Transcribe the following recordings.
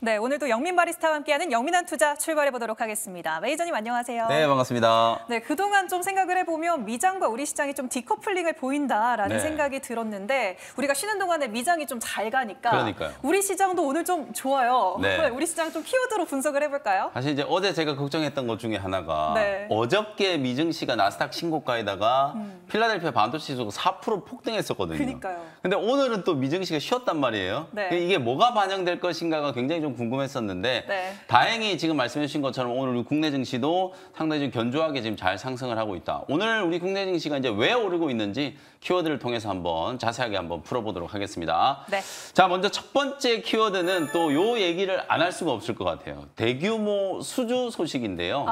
네, 오늘도 영민 바리스타와 함께하는 영민한 투자 출발해 보도록 하겠습니다. 매니저님 안녕하세요. 네, 반갑습니다. 네, 그동안 좀 생각을 해보면 미장과 우리 시장이 좀 디커플링을 보인다라는 네. 생각이 들었는데 우리가 쉬는 동안에 미장이 좀 잘 가니까 그러니까요. 우리 시장도 오늘 좀 좋아요. 네. 우리 시장 좀 키워드로 분석을 해볼까요? 사실 이제 어제 제가 걱정했던 것 중에 하나가 네. 어저께 미증시가 나스닥 신고가에다가 필라델피아 반도체 지수가 4% 폭등했었거든요. 그러니까요. 근데 오늘은 또 미증시가 쉬었단 말이에요. 네. 이게 뭐가 반영될 것인가가 굉장히 좀 궁금했었는데 네. 다행히 지금 말씀해 주신 것처럼 오늘 우리 국내 증시도 상당히 좀 견조하게 지금 잘 상승을 하고 있다. 오늘 우리 국내 증시가 이제 왜 오르고 있는지 키워드를 통해서 한번 자세하게 한번 풀어보도록 하겠습니다. 네. 자, 먼저 첫 번째 키워드는 또 요 얘기를 안 할 수가 없을 것 같아요. 대규모 수주 소식인데요.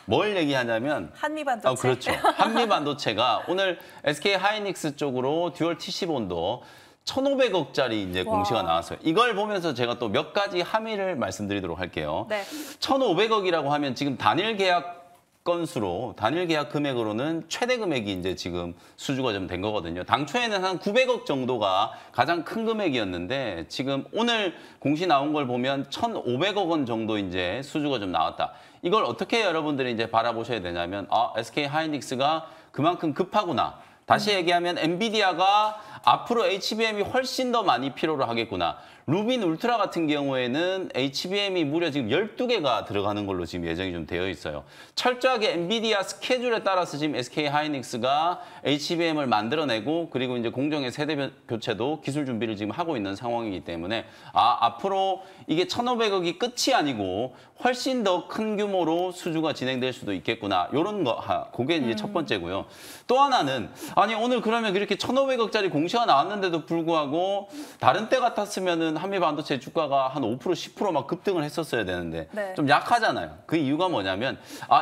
뭘 얘기하냐면 한미 반도체. 그렇죠. 한미 반도체가 오늘 SK 하이닉스 쪽으로 듀얼 TC 본도 1,500억짜리 이제 공시가 나왔어요. 이걸 보면서 제가 또 몇 가지 함의를 말씀드리도록 할게요. 네. 1,500억이라고 하면 지금 단일 계약 건수로 단일 계약 금액으로는 최대 금액이 이제 지금 수주가 좀 된 거거든요. 당초에는 한 900억 정도가 가장 큰 금액이었는데 지금 오늘 공시 나온 걸 보면 1,500억 원 정도 이제 수주가 좀 나왔다. 이걸 어떻게 여러분들이 이제 바라보셔야 되냐면 SK 하이닉스가 그만큼 급하구나. 다시 얘기하면 엔비디아가 앞으로 HBM이 훨씬 더 많이 필요로 하겠구나. 루빈 울트라 같은 경우에는 HBM이 무려 지금 12개가 들어가는 걸로 지금 예정이 좀 되어 있어요. 철저하게 엔비디아 스케줄에 따라서 지금 SK 하이닉스가 HBM을 만들어내고 그리고 이제 공정의 세대 교체도 기술 준비를 지금 하고 있는 상황이기 때문에 앞으로 이게 1,500억이 끝이 아니고 훨씬 더 큰 규모로 수주가 진행될 수도 있겠구나. 이런 거, 그게 이제 첫 번째고요. 또 하나는 아니 오늘 그러면 이렇게 1,500억짜리 공시가 나왔는데도 불구하고 다른 때 같았으면은 한미 반도체 주가가 한 5%, 10% 막 급등을 했었어야 되는데 네. 좀 약하잖아요. 그 이유가 뭐냐면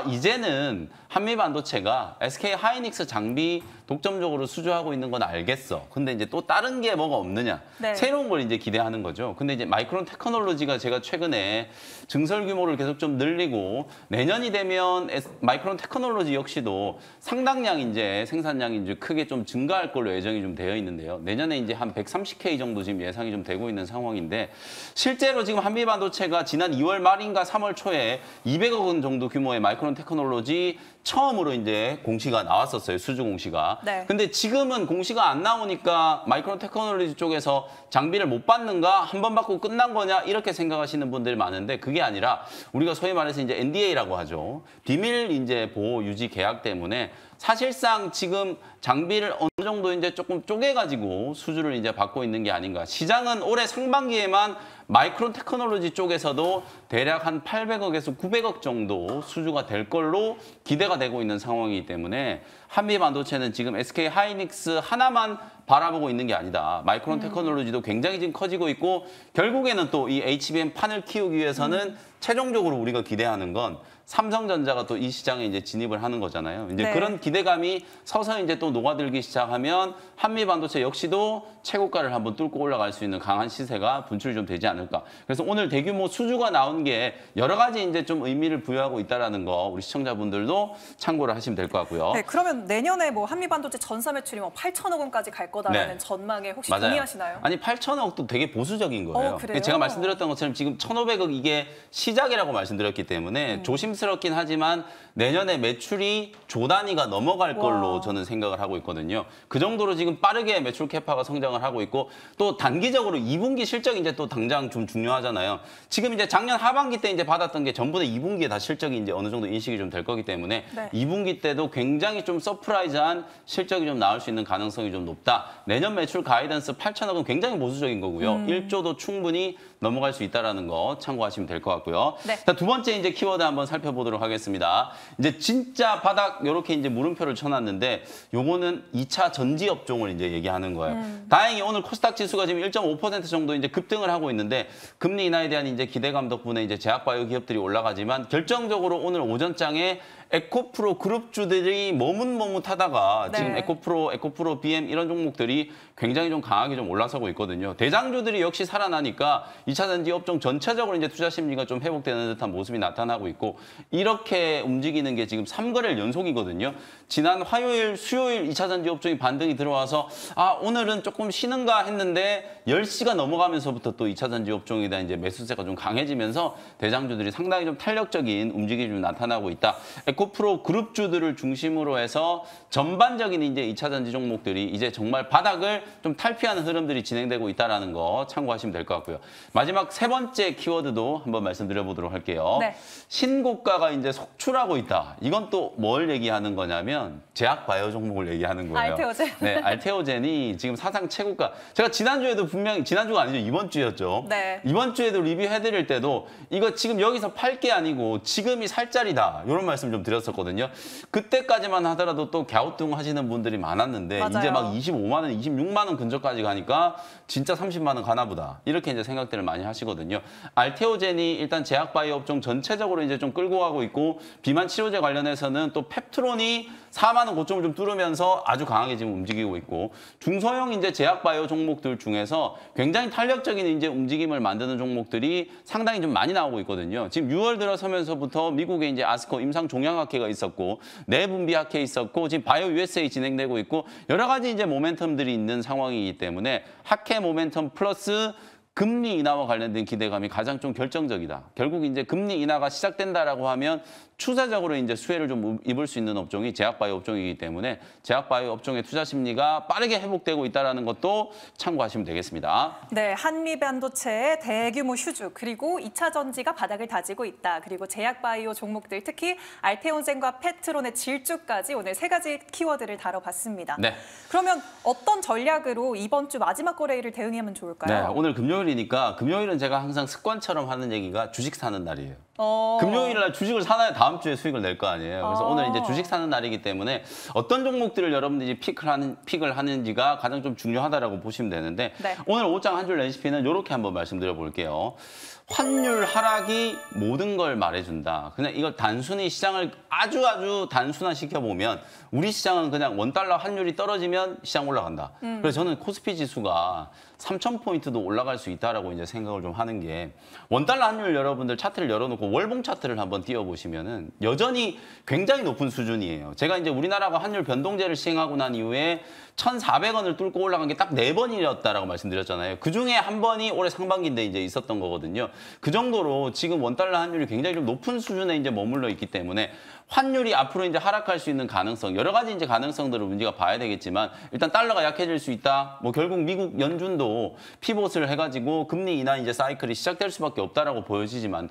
이제는 한미 반도체가 SK 하이닉스 장비 독점적으로 수주하고 있는 건 알겠어. 근데 이제 또 다른 게 뭐가 없느냐. 네. 새로운 걸 이제 기대하는 거죠. 근데 이제 마이크론 테크놀로지가 제가 최근에 증설 규모를 계속 좀 늘리고 내년이 되면 마이크론 테크놀로지 역시도 상당량 이제 생산량이 이제 크게 좀 증가할 걸로 예정이 좀 되어 있는데요. 내년에 이제 한 130K 정도 지금 예상이 좀 되고 있는 상황인데 실제로 지금 한미 반도체가 지난 2월 말인가 3월 초에 200억 원 정도 규모의 마이크론 테크놀로지 처음으로 이제 공시가 나왔었어요. 수주 공시가. 네. 근데 지금은 공시가 안 나오니까 마이크론 테크놀로지 쪽에서 장비를 못 받는가? 한 번 받고 끝난 거냐? 이렇게 생각하시는 분들이 많은데 그게 아니라 우리가 소위 말해서 이제 NDA라고 하죠. 비밀 이제 보호 유지 계약 때문에 사실상 지금 장비를 어느 정도 이제 조금 쪼개가지고 수주를 이제 받고 있는 게 아닌가. 시장은 올해 상반기에만 마이크론 테크놀로지 쪽에서도 대략 한 800억에서 900억 정도 수주가 될 걸로 기대가 되고 있는 상황이기 때문에 한미 반도체는 지금 SK 하이닉스 하나만 바라보고 있는 게 아니다. 마이크론 테크놀로지도 굉장히 지금 커지고 있고 결국에는 또 이 HBM 판을 키우기 위해서는 최종적으로 우리가 기대하는 건 삼성전자가 또 이 시장에 이제 진입을 하는 거잖아요. 이제 네. 그런 기대감이 서서히 이제 또 녹아들기 시작하면 한미 반도체 역시도 최고가를 한번 뚫고 올라갈 수 있는 강한 시세가 분출이 좀 되지 않을까. 그래서 오늘 대규모 수주가 나온 게 여러 가지 이제 좀 의미를 부여하고 있다라는 거 우리 시청자분들도 참고를 하시면 될 것 같고요. 네, 그러면 내년에 뭐 한미 반도체 전사 매출이 8천억 원까지 갈 거다라는 네. 전망에 혹시 맞아요. 동의하시나요? 아니 8천억도 되게 보수적인 거예요. 그래요? 제가 말씀드렸던 것처럼 지금 1,500억 이게 시작이라고 말씀드렸기 때문에 조심스럽긴 하지만 내년에 매출이 조 단위가 넘어갈 걸로 저는 생각을 하고 있거든요. 그 정도로 지금 빠르게 매출 캐파가 성장을 하고 있고 또 단기적으로 2분기 실적이 이제 또 당장 좀 중요하잖아요. 지금 이제 작년 하반기 때 이제 받았던 게 전부 다 2분기에 다 실적이 이제 어느 정도 인식이 좀 될 거기 때문에 네. 2분기 때도 굉장히 좀 서프라이즈한 실적이 좀 나올 수 있는 가능성이 좀 높다. 내년 매출 가이던스 8천억은 굉장히 보수적인 거고요. 1조도 충분히 넘어갈 수 있다라는 거 참고하시면 될 것 같고요. 네. 자, 두 번째 이제 키워드 한번 살펴보도록 하겠습니다. 이제 진짜 바닥 이렇게 이제 물음표를 쳐놨는데 요거는 2차 전지 업종을 이제 얘기하는 거예요. 다행히 오늘 코스닥 지수가 지금 1.5% 정도 이제 급등을 하고 있는데 금리 인하에 대한 이제 기대감 덕분에 이제 제약바이오 기업들이 올라가지만 결정적으로 오늘 오전장에 에코프로 그룹주들이 머뭇머뭇하다가 네. 지금 에코프로 BM 이런 종목들이 굉장히 좀 강하게 좀 올라서고 있거든요. 대장주들이 역시 살아나니까 2차 전지 업종 전체적으로 이제 투자 심리가 좀 회복되는 듯한 모습이 나타나고 있고 이렇게 움직이는 게 지금 3거래일 연속이거든요. 지난 화요일, 수요일 2차 전지 업종이 반등이 들어와서 오늘은 조금 쉬는가 했는데 10시가 넘어가면서부터 또 2차 전지 업종에 대한 이제 매수세가 좀 강해지면서 대장주들이 상당히 좀 탄력적인 움직임이 좀 나타나고 있다. 에코프로 그룹주들을 중심으로 해서 전반적인 이제 2차 전지 종목들이 이제 정말 바닥을 좀 탈피하는 흐름들이 진행되고 있다는 거 참고하시면 될 것 같고요. 마지막 세 번째 키워드도 한번 말씀드려보도록 할게요. 네. 신고가가 이제 속출하고 있다. 이건 또 뭘 얘기하는 거냐면 제약바이오 종목을 얘기하는 거예요. 알테오젠. 네, 알테오젠이 지금 사상 최고가. 제가 지난주에도 분명히 지난주가 아니죠. 이번 주였죠. 네. 이번 주에도 리뷰해드릴 때도 이거 지금 여기서 팔 게 아니고 지금이 살 자리다. 이런 말씀 좀 드렸었거든요. 그때까지만 하더라도 또 갸우뚱 하시는 분들이 많았는데 맞아요. 이제 막 25만 원, 26만 원 근처까지 가니까 진짜 30만 원 가나 보다. 이렇게 이제 생각들을 많이 하시거든요. 알테오젠이 일단 제약바이오 업종 전체적으로 이제 좀 끌고 가고 있고 비만 치료제 관련해서는 또 펩트론이 4만 원 고점을 좀 뚫으면서 아주 강하게 지금 움직이고 있고 중소형 이제 제약바이오 종목들 중에서 굉장히 탄력적인 이제 움직임을 만드는 종목들이 상당히 좀 많이 나오고 있거든요. 지금 6월 들어서면서부터 미국에 이제 아스코 임상 종양학회가 있었고 내분비학회 있었고 지금 바이오 USA 진행되고 있고 여러 가지 이제 모멘텀들이 있는 상황이기 때문에 학회 모멘텀 플러스 금리 인하와 관련된 기대감이 가장 좀 결정적이다. 결국 이제 금리 인하가 시작된다라고 하면 추세적으로 이제 수혜를 좀 입을 수 있는 업종이 제약바이오 업종이기 때문에 제약바이오 업종의 투자 심리가 빠르게 회복되고 있다는 것도 참고하시면 되겠습니다. 네, 한미 반도체의 대규모 휴주 그리고 2차 전지가 바닥을 다지고 있다. 그리고 제약바이오 종목들 특히 알테오젠과 페트론의 질주까지 오늘 세 가지 키워드를 다뤄봤습니다. 네. 그러면 어떤 전략으로 이번 주 마지막 거래일을 대응하면 좋을까요? 네, 오늘 금요일이니까 금요일은 제가 항상 습관처럼 하는 얘기가 주식 사는 날이에요. 금요일 날 주식을 사놔야 다음 주에 수익을 낼 거 아니에요. 그래서 오늘 이제 주식 사는 날이기 때문에 어떤 종목들을 여러분들이 픽을 하는지가 가장 좀 중요하다라고 보시면 되는데 네. 오늘 옷장 한 줄 레시피는 이렇게 한번 말씀드려 볼게요. 환율 하락이 모든 걸 말해준다. 그냥 이걸 단순히 시장을 아주 단순화시켜 보면 우리 시장은 그냥 원달러 환율이 떨어지면 시장 올라간다. 그래서 저는 코스피 지수가 3,000포인트도 올라갈 수 있다라고 이제 생각을 좀 하는 게 원달러 환율 여러분들 차트를 열어놓고 월봉 차트를 한번 띄워보시면은 여전히 굉장히 높은 수준이에요. 제가 이제 우리나라가 환율 변동제를 시행하고 난 이후에 1,400원을 뚫고 올라간 게 딱 4번이었다라고 말씀드렸잖아요. 그중에 한 번이 올해 상반기인데 이제 있었던 거거든요. 그 정도로 지금 원달러 환율이 굉장히 좀 높은 수준에 이제 머물러 있기 때문에 환율이 앞으로 이제 하락할 수 있는 가능성, 여러 가지 이제 가능성들을 우리가 봐야 되겠지만 일단 달러가 약해질 수 있다. 뭐 결국 미국 연준도 피봇을 해가지고 금리 인하 이제 사이클이 시작될 수밖에 없다라고 보여지지만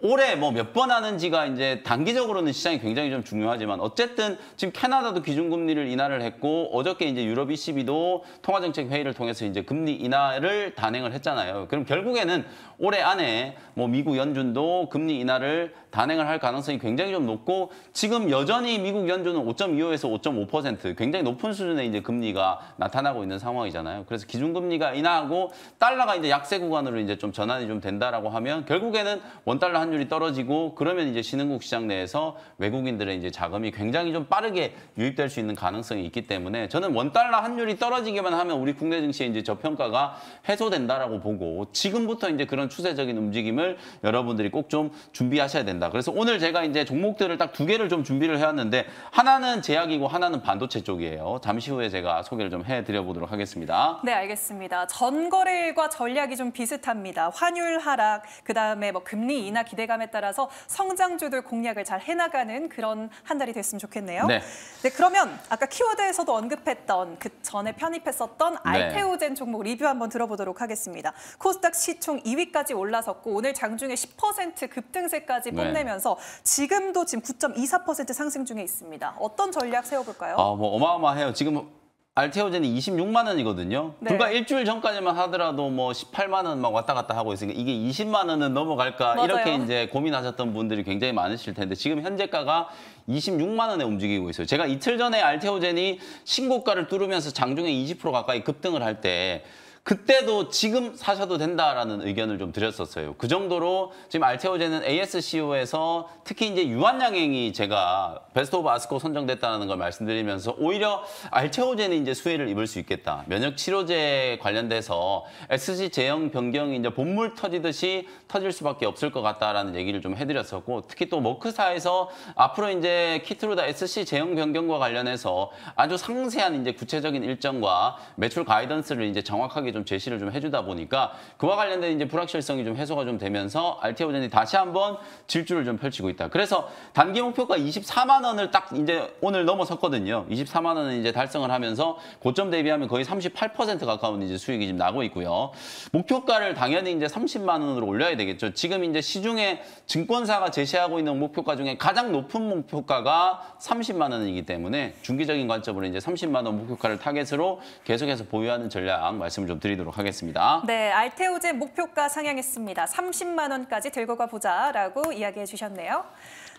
올해 뭐 몇 번 하는지가 이제 단기적으로는 시장이 굉장히 좀 중요하지만 어쨌든 지금 캐나다도 기준금리를 인하를 했고 어저께 이제 유럽 ECB도 통화정책 회의를 통해서 이제 금리 인하를 단행을 했잖아요. 그럼 결국에는 올해 안에 뭐 미국 연준도 금리 인하를 단행을 할 가능성이 굉장히 좀 높고 지금 여전히 미국 연준은 5.25에서 5.5% 굉장히 높은 수준의 이제 금리가 나타나고 있는 상황이잖아요. 그래서 기준금리가 인하하고 달러가 이제 약세 구간으로 이제 좀 전환이 좀 된다라고 하면 결국에는 원달러 환율이 떨어지고 그러면 이제 신흥국 시장 내에서 외국인들의 이제 자금이 굉장히 좀 빠르게 유입될 수 있는 가능성이 있기 때문에 저는 원달러 환율이 떨어지기만 하면 우리 국내 증시의 이제 저평가가 해소된다라고 보고 지금부터 이제 그런 추세적인 움직임을 여러분들이 꼭 좀 준비하셔야 된다. 그래서 오늘 제가 이제 종목들을 딱 2개를 좀 준비를 해왔는데 하나는 제약이고 하나는 반도체 쪽이에요. 잠시 후에 제가 소개를 좀 해드려 보도록 하겠습니다. 네, 알겠습니다. 전거래일과 전략이 좀 비슷합니다. 환율 하락, 그다음에 뭐 금리 인하 기대감에 따라서 성장주들 공략을 잘 해나가는 그런 한 달이 됐으면 좋겠네요. 네. 네, 그러면 아까 키워드에서도 언급했던 그 전에 편입했었던 알테오젠 종목 리뷰 한번 들어보도록 하겠습니다. 코스닥 시총 2위까지 올라섰고 오늘 장중에 10% 급등세까지 뽐내면서 지금도 지금 9.24% 상승 중에 있습니다. 어떤 전략 세워볼까요? 뭐 어마어마해요. 지금 알테오젠이 26만 원이거든요. 네. 불과 일주일 전까지만 하더라도 뭐 18만 원 막 왔다 갔다 하고 있으니까 이게 20만 원은 넘어갈까 맞아요. 이렇게 이제 고민하셨던 분들이 굉장히 많으실 텐데 지금 현재가가 26만 원에 움직이고 있어요. 제가 이틀 전에 알테오젠이 신고가를 뚫으면서 장중에 20% 가까이 급등을 할 때 그때도 지금 사셔도 된다라는 의견을 좀 드렸었어요. 그 정도로 지금 알테오젠은 ASCO에서 특히 이제 유한양행이 제가 베스트 오브 아스코 선정됐다는 걸 말씀드리면서 오히려 알테오젠이 이제 수혜를 입을 수 있겠다. 면역 치료제 관련돼서 SC 제형 변경이 이제 본물 터지듯이 터질 수밖에 없을 것 같다라는 얘기를 좀 해드렸었고, 특히 또 머크사에서 앞으로 이제 키트루다 SC 제형 변경과 관련해서 아주 상세한 이제 구체적인 일정과 매출 가이던스를 이제 정확하게 좀 제시를 좀 해주다 보니까 그와 관련된 이제 불확실성이 좀 해소가 좀 되면서 알테오젠이 다시 한번 질주를 좀 펼치고 있다. 그래서 단기 목표가 24만 원을 딱 이제 오늘 넘어섰거든요. 24만 원을 이제 달성을 하면서 고점 대비하면 거의 38% 가까운 이제 수익이 지금 나고 있고요. 목표가를 당연히 이제 30만 원으로 올려야 되겠죠. 지금 이제 시중에 증권사가 제시하고 있는 목표가 중에 가장 높은 목표가가 30만 원이기 때문에 중기적인 관점으로 이제 30만 원 목표가를 타겟으로 계속해서 보유하는 전략 말씀을 좀 드리도록 하겠습니다. 네, 알테오젠 목표가 상향했습니다. 30만 원까지 들고 가보자라고 이야기해 주셨네요.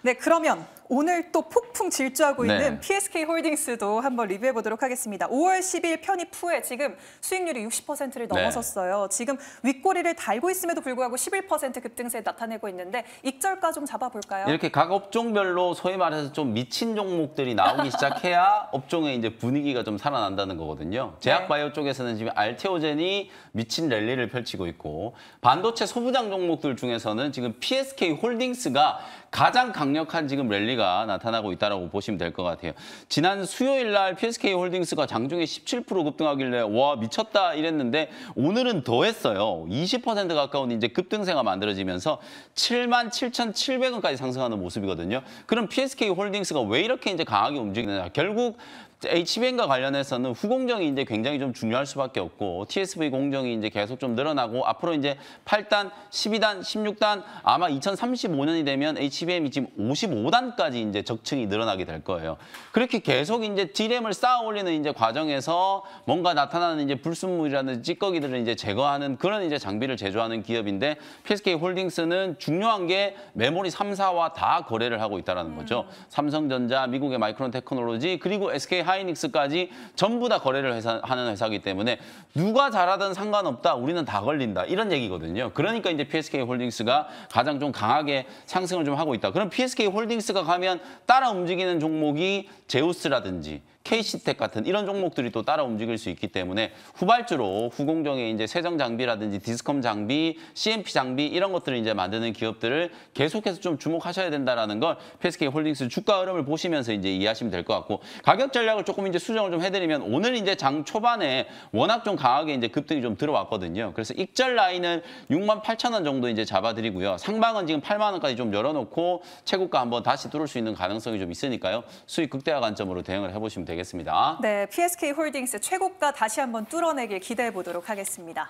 네, 그러면 오늘 또 폭풍 질주하고 있는 PSK홀딩스도 한번 리뷰해 보도록 하겠습니다. 5월 10일 편입 후에 지금 수익률이 60%를 넘어섰어요. 지금 윗꼬리를 달고 있음에도 불구하고 11% 급등세 나타내고 있는데 익절가 좀 잡아볼까요? 이렇게 각 업종별로 소위 말해서 좀 미친 종목들이 나오기 시작해야 업종의 이제 분위기가 좀 살아난다는 거거든요. 제약바이오 쪽에서는 지금 알테오젠이 미친 랠리를 펼치고 있고, 반도체 소부장 종목들 중에서는 지금 PSK홀딩스가 가장 강력한 지금 랠리가 나타나고 있다고 보시면 될 것 같아요. 지난 수요일 날 PSK홀딩스가 장중에 17% 급등하길래 와 미쳤다 이랬는데 오늘은 더 했어요. 20% 가까운 이제 급등세가 만들어지면서 77,700원까지 상승하는 모습이거든요. 그럼 PSK홀딩스가 왜 이렇게 이제 강하게 움직이느냐? 결국 HBM과 관련해서는 후공정이 이제 굉장히 좀 중요할 수밖에 없고, TSV 공정이 이제 계속 좀 늘어나고, 앞으로 이제 8단, 12단, 16단, 아마 2035년이 되면 HBM이 지금 55단까지 이제 적층이 늘어나게 될 거예요. 그렇게 계속 이제 D램을 쌓아 올리는 이제 과정에서 뭔가 나타나는 이제 불순물이라든지 찌꺼기들을 이제 제거하는 그런 이제 장비를 제조하는 기업인데, PSK홀딩스는 중요한 게 메모리 3사와 다 거래를 하고 있다는 거죠. 삼성전자, 미국의 마이크론 테크놀로지, 그리고 SK 하이닉스까지 전부 다 거래를 하는 회사이기 때문에 누가 잘하든 상관없다, 우리는 다 걸린다, 이런 얘기거든요. 그러니까 이제 PSK홀딩스가 가장 좀 강하게 상승을 좀 하고 있다. 그럼 PSK홀딩스가 가면 따라 움직이는 종목이 제우스라든지 KC텍 같은 이런 종목들이 또 따라 움직일 수 있기 때문에 후발주로 후공정의 이제 세정 장비라든지 디스컴 장비, CMP 장비 이런 것들을 이제 만드는 기업들을 계속해서 좀 주목하셔야 된다라는 걸 PSK홀딩스 주가 흐름을 보시면서 이제 이해하시면 될 것 같고, 가격 전략을 조금 이제 수정을 좀 해드리면 오늘 이제 장 초반에 워낙 좀 강하게 이제 급등이 좀 들어왔거든요. 그래서 익절 라인은 68,000원 정도 이제 잡아드리고요. 상방은 지금 8만 원까지 좀 열어놓고 최고가 한번 다시 뚫을 수 있는 가능성이 좀 있으니까요. 수익 극대화 관점으로 대응을 해보시면 되겠습니다. 네, PSK홀딩스 최고가 다시 한번 뚫어내길 기대해 보도록 하겠습니다.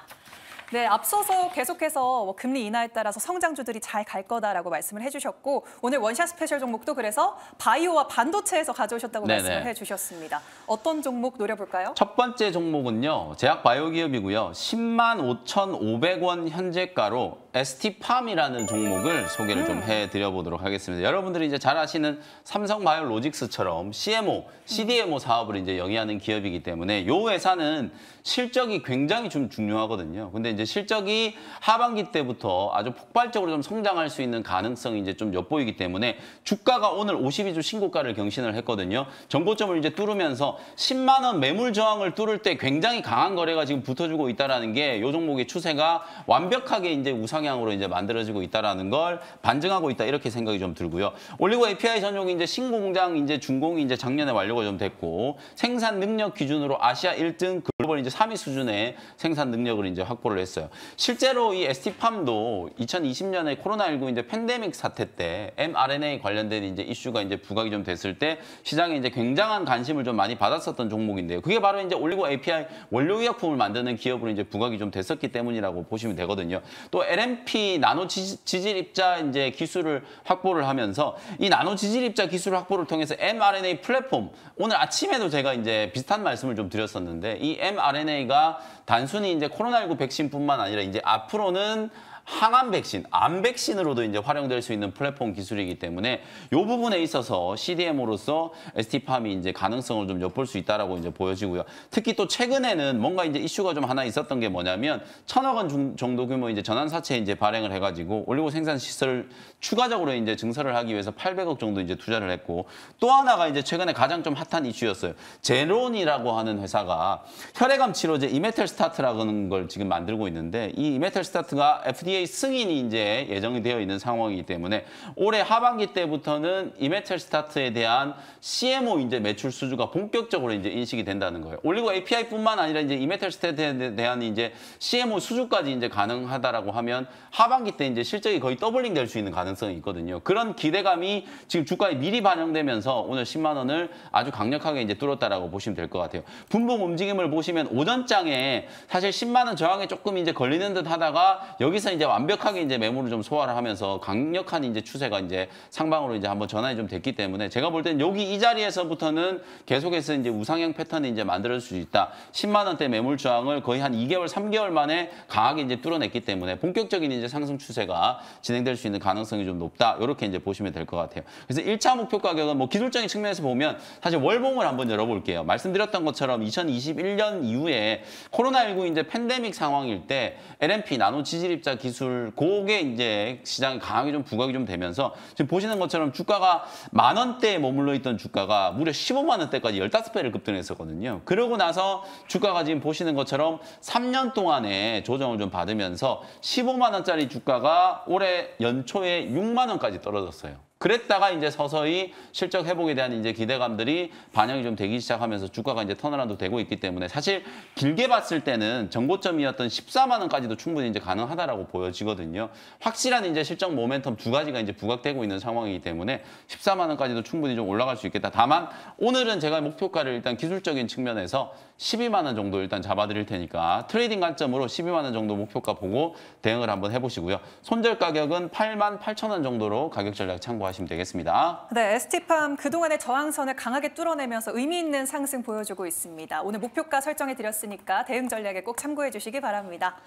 네, 앞서서 계속해서 금리 인하에 따라서 성장주들이 잘 갈 거다라고 말씀을 해주셨고, 오늘 원샷 스페셜 종목도 그래서 바이오와 반도체에서 가져오셨다고 말씀을 해주셨습니다. 어떤 종목 노려볼까요? 첫 번째 종목은요, 제약 바이오 기업이고요. 10만 5,500원 현재가로 ST팜이라는 종목을 소개를 좀 해드려보도록 하겠습니다. 여러분들이 이제 잘 아시는 삼성바이오로직스처럼 CMO, CDMO 사업을 이제 영위하는 기업이기 때문에 이 회사는 실적이 굉장히 좀 중요하거든요. 근데 이제 실적이 하반기 때부터 아주 폭발적으로 좀 성장할 수 있는 가능성이 이제 좀 엿보이기 때문에 주가가 오늘 52주 신고가를 경신을 했거든요. 정고점을 이제 뚫으면서 10만 원 매물 저항을 뚫을 때 굉장히 강한 거래가 지금 붙어주고 있다라는 게 이 종목의 추세가 완벽하게 이제 우상향으로 이제 만들어지고 있다라는 걸 반증하고 있다, 이렇게 생각이 좀 들고요. 올리고 API 전용이 이제 신공장 이제 준공이 이제 작년에 완료가 좀 됐고, 생산 능력 기준으로 아시아 1등, 글로벌 이제 3위 수준의 생산 능력을 이제 확보를 했어요. 실제로 이 ST팜도 2020년에 코로나19 이제 팬데믹 사태 때 mRNA 관련된 이제 이슈가 이제 부각이 좀 됐을 때 시장에 이제 굉장한 관심을 좀 많이 받았었던 종목인데요. 그게 바로 이제 올리고 API 원료 의약품을 만드는 기업으로 이제 부각이 좀 됐었기 때문이라고 보시면 되거든요. 또 LNP 나노 지질 입자 이제 기술을 확보를 하면서 이 나노 지질 입자 기술 확보를 통해서 mRNA 플랫폼, 오늘 아침에도 제가 이제 비슷한 말씀을 좀 드렸었는데, 이 mRNA가 단순히 이제 코로나19 백신뿐만 아니라 이제 앞으로는 항암 백신, 암 백신으로도 이제 활용될 수 있는 플랫폼 기술이기 때문에 이 부분에 있어서 CDMO로서 ST팜이 이제 가능성을 좀 엿볼 수 있다라고 이제 보여지고요. 특히 또 최근에는 뭔가 이제 이슈가 좀 하나 있었던 게 뭐냐면 1,000억 원 정도 규모 이제 전환사채 이제 발행을 해가지고 올리고 생산 시설을 추가적으로 이제 증설을 하기 위해서 800억 정도 이제 투자를 했고, 또 하나가 이제 최근에 가장 좀 핫한 이슈였어요. 제론이라고 하는 회사가 혈액암 치료제 이메텔스타트라는 걸 지금 만들고 있는데, 이 이메텔스타트가 FDA 승인이 이제 예정이 되어 있는 상황이기 때문에 올해 하반기 때부터는 이메텔스타트에 대한 CMO 이제 매출 수주가 본격적으로 이제 인식이 된다는 거예요. 올리고 API뿐만 아니라 이제 이메텔스타트에 대한 이제 CMO 수주까지 이제 가능하다라고 하면 하반기 때 이제 실적이 거의 더블링 될 수 있는 가능성이 있거든요. 그런 기대감이 지금 주가에 미리 반영되면서 오늘 10만 원을 아주 강력하게 이제 뚫었다라고 보시면 될 것 같아요. 분봉 움직임을 보시면 오전장에 사실 10만 원 저항에 조금 이제 걸리는 듯 하다가 여기서 이제 완벽하게 이제 매물을 좀 소화를 하면서 강력한 이제 추세가 이제 상방으로 이제 한번 전환이 좀 됐기 때문에 제가 볼 때는 여기 이 자리에서부터는 계속해서 이제 우상향 패턴이 이제 만들어질 수 있다. 10만 원대 매물 저항을 거의 한 2개월, 3개월 만에 강하게 이제 뚫어냈기 때문에 본격적인 이제 상승 추세가 진행될 수 있는 가능성이 좀 높다. 이렇게 이제 보시면 될 것 같아요. 그래서 1차 목표 가격은 뭐 기술적인 측면에서 보면 사실 월봉을 한번 열어볼게요. 말씀드렸던 것처럼 2021년 이후에 코로나19 이제 팬데믹 상황일 때 LNP 나노 지질입자 기술 그게 이제 시장이 강하게 좀 부각이 좀 되면서 지금 보시는 것처럼 주가가 10,000원대에 머물러 있던 주가가 무려 15만 원대까지 15배를 급등했었거든요. 그러고 나서 주가가 지금 보시는 것처럼 3년 동안에 조정을 좀 받으면서 15만 원짜리 주가가 올해 연초에 6만 원까지 떨어졌어요. 그랬다가 이제 서서히 실적 회복에 대한 이제 기대감들이 반영이 좀 되기 시작하면서 주가가 이제 턴어라운드 되고 있기 때문에 사실 길게 봤을 때는 정고점이었던 14만 원까지도 충분히 이제 가능하다라고 보여지거든요. 확실한 이제 실적 모멘텀 두 가지가 이제 부각되고 있는 상황이기 때문에 14만 원까지도 충분히 좀 올라갈 수 있겠다. 다만 오늘은 제가 목표가를 일단 기술적인 측면에서 12만 원 정도 일단 잡아드릴 테니까 트레이딩 관점으로 12만 원 정도 목표가 보고 대응을 한번 해보시고요. 손절 가격은 88,000원 정도로 가격 전략 참고하시면 되겠습니다. 네, ST팜 그동안의 저항선을 강하게 뚫어내면서 의미 있는 상승 보여주고 있습니다. 오늘 목표가 설정해 드렸으니까 대응 전략에 꼭 참고해 주시기 바랍니다.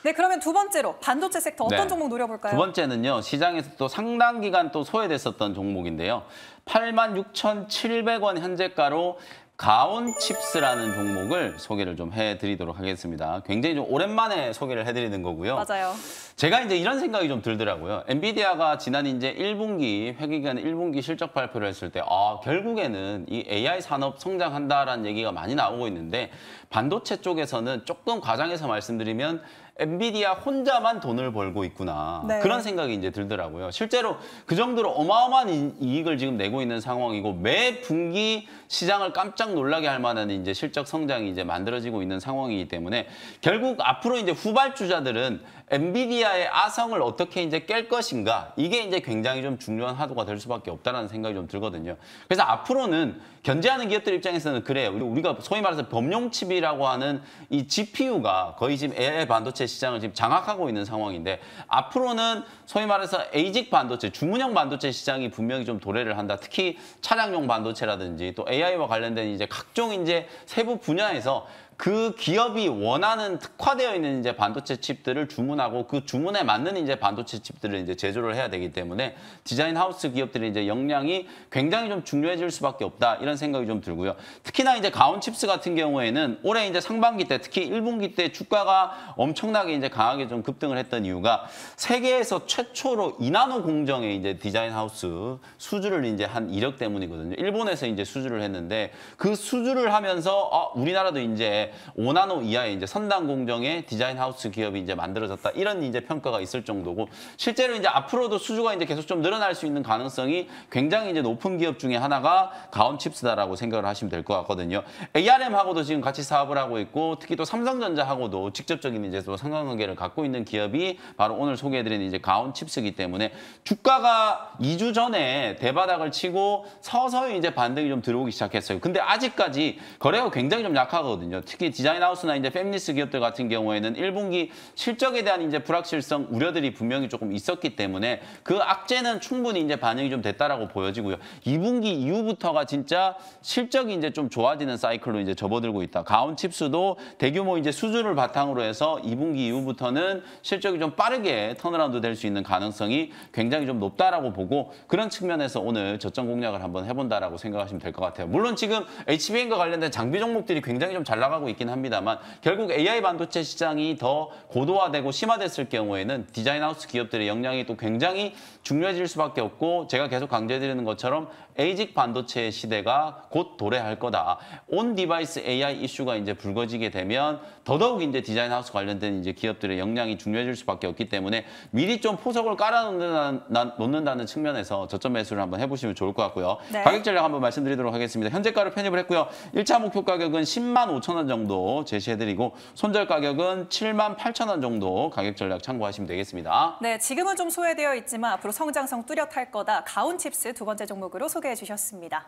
네, 그러면 두 번째로 반도체 섹터 어떤 종목 노려볼까요? 두 번째는요, 시장에서 또 상당 기간 또 소외됐었던 종목인데요. 86,700원 현재가로 가온칩스라는 종목을 소개를 좀 해드리도록 하겠습니다. 굉장히 좀 오랜만에 소개를 해드리는 거고요. 맞아요. 제가 이제 이런 생각이 좀 들더라고요. 엔비디아가 지난 이제 1분기, 회계기간 1분기 실적 발표를 했을 때, 결국에는 이 AI 산업 성장한다라는 얘기가 많이 나오고 있는데, 반도체 쪽에서는 조금 과장해서 말씀드리면, 엔비디아 혼자만 돈을 벌고 있구나. 네. 그런 생각이 이제 들더라고요. 실제로 그 정도로 어마어마한 이익을 지금 내고 있는 상황이고 매 분기 시장을 깜짝 놀라게 할 만한 이제 실적 성장이 이제 만들어지고 있는 상황이기 때문에 결국 앞으로 이제 후발주자들은 엔비디아의 아성을 어떻게 이제 깰 것인가, 이게 이제 굉장히 좀 중요한 화두가 될 수밖에 없다라는 생각이 좀 들거든요. 그래서 앞으로는 견제하는 기업들 입장에서는 그래요. 우리가 소위 말해서 범용칩이라고 하는 이 GPU가 거의 지금 AI 반도체 시장을 지금 장악하고 있는 상황인데, 앞으로는 소위 말해서 ASIC 반도체, 주문형 반도체 시장이 분명히 좀 도래를 한다. 특히 차량용 반도체라든지 또 AI와 관련된 이제 각종 이제 세부 분야에서 그 기업이 원하는 특화되어 있는 이제 반도체 칩들을 주문하고 그 주문에 맞는 이제 반도체 칩들을 이제 제조를 해야 되기 때문에 디자인 하우스 기업들의 이제 역량이 굉장히 좀 중요해질 수밖에 없다, 이런 생각이 좀 들고요. 특히나 이제 가온칩스 같은 경우에는 올해 이제 상반기 때, 특히 1분기 때 주가가 엄청나게 이제 강하게 좀 급등을 했던 이유가 세계에서 최초로 2나노 공정의 이제 디자인 하우스 수주를 이제 한 이력 때문이거든요. 일본에서 이제 수주를 했는데 그 수주를 하면서 우리나라도 이제 5나노 이하의 이제 선단 공정의 디자인 하우스 기업이 이제 만들어졌다, 이런 이제 평가가 있을 정도고, 실제로 이제 앞으로도 수주가 이제 계속 좀 늘어날 수 있는 가능성이 굉장히 이제 높은 기업 중에 하나가 가온칩스다라고 생각을 하시면 될 것 같거든요. ARM하고도 지금 같이 사업을 하고 있고, 특히 또 삼성전자하고도 직접적인 이제 또 상관관계를 갖고 있는 기업이 바로 오늘 소개해드린 이제 가온칩스이기 때문에 주가가 2주 전에 대바닥을 치고 서서히 이제 반등이 좀 들어오기 시작했어요. 근데 아직까지 거래가 굉장히 좀 약하거든요. 특히 디자인 하우스나 이제 팹리스 기업들 같은 경우에는 1분기 실적에 대한 이제 불확실성 우려들이 분명히 조금 있었기 때문에 그 악재는 충분히 이제 반영이 좀 됐다라고 보여지고요. 2분기 이후부터가 진짜 실적이 이제 좀 좋아지는 사이클로 이제 접어들고 있다. 가온칩스도 대규모 이제 수주를 바탕으로 해서 2분기 이후부터는 실적이 좀 빠르게 턴어라운드 될 수 있는 가능성이 굉장히 좀 높다라고 보고 그런 측면에서 오늘 저점 공략을 한번 해본다라고 생각하시면 될 것 같아요. 물론 지금 HBM과 관련된 장비 종목들이 굉장히 좀 잘 나가고 있긴 합니다만 결국 AI 반도체 시장이 더 고도화되고 심화됐을 경우에는 디자인 하우스 기업들의 역량이 또 굉장히 중요해질 수밖에 없고 제가 계속 강조해드리는 것처럼 에이직 반도체 시대가 곧 도래할 거다. 온 디바이스 AI 이슈가 이제 불거지게 되면 더더욱 이제 디자인 하우스 관련된 이제 기업들의 역량이 중요해질 수밖에 없기 때문에 미리 좀 포석을 깔아놓는다는 측면에서 저점 매수를 한번 해보시면 좋을 것 같고요. 네. 가격 전략 한번 말씀드리도록 하겠습니다. 현재가로 편입을 했고요. 1차 목표 가격은 10만 5천 원 정도 제시해드리고 손절 가격은 7만 8천 원 정도 가격 전략 참고하시면 되겠습니다. 네, 지금은 좀 소외되어 있지만 앞으로 성장성 뚜렷할 거다. 가온칩스 두 번째 종목으로 소개해 주셨습니다.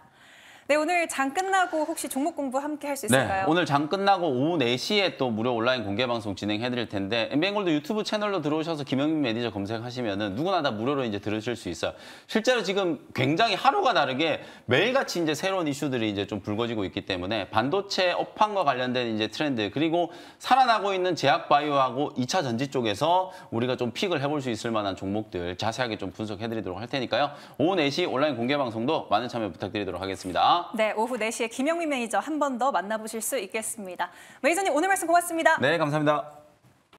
네, 오늘 장 끝나고 혹시 종목 공부 함께 할 수 있을까요? 네, 오늘 장 끝나고 오후 4시에 또 무료 온라인 공개 방송 진행해드릴 텐데 엠비엔골드 유튜브 채널로 들어오셔서 김영민 매니저 검색하시면은 누구나 다 무료로 이제 들으실 수 있어요. 실제로 지금 굉장히 하루가 다르게 매일같이 이제 새로운 이슈들이 이제 좀 불거지고 있기 때문에 반도체 업황과 관련된 이제 트렌드 그리고 살아나고 있는 제약 바이오하고 2차 전지 쪽에서 우리가 좀 픽을 해볼 수 있을 만한 종목들 자세하게 좀 분석해드리도록 할 테니까요. 오후 4시 온라인 공개 방송도 많은 참여 부탁드리도록 하겠습니다. 네, 오후 4시에 김영민 매니저 한 번 더 만나보실 수 있겠습니다. 매니저님 오늘 말씀 고맙습니다. 네, 감사합니다.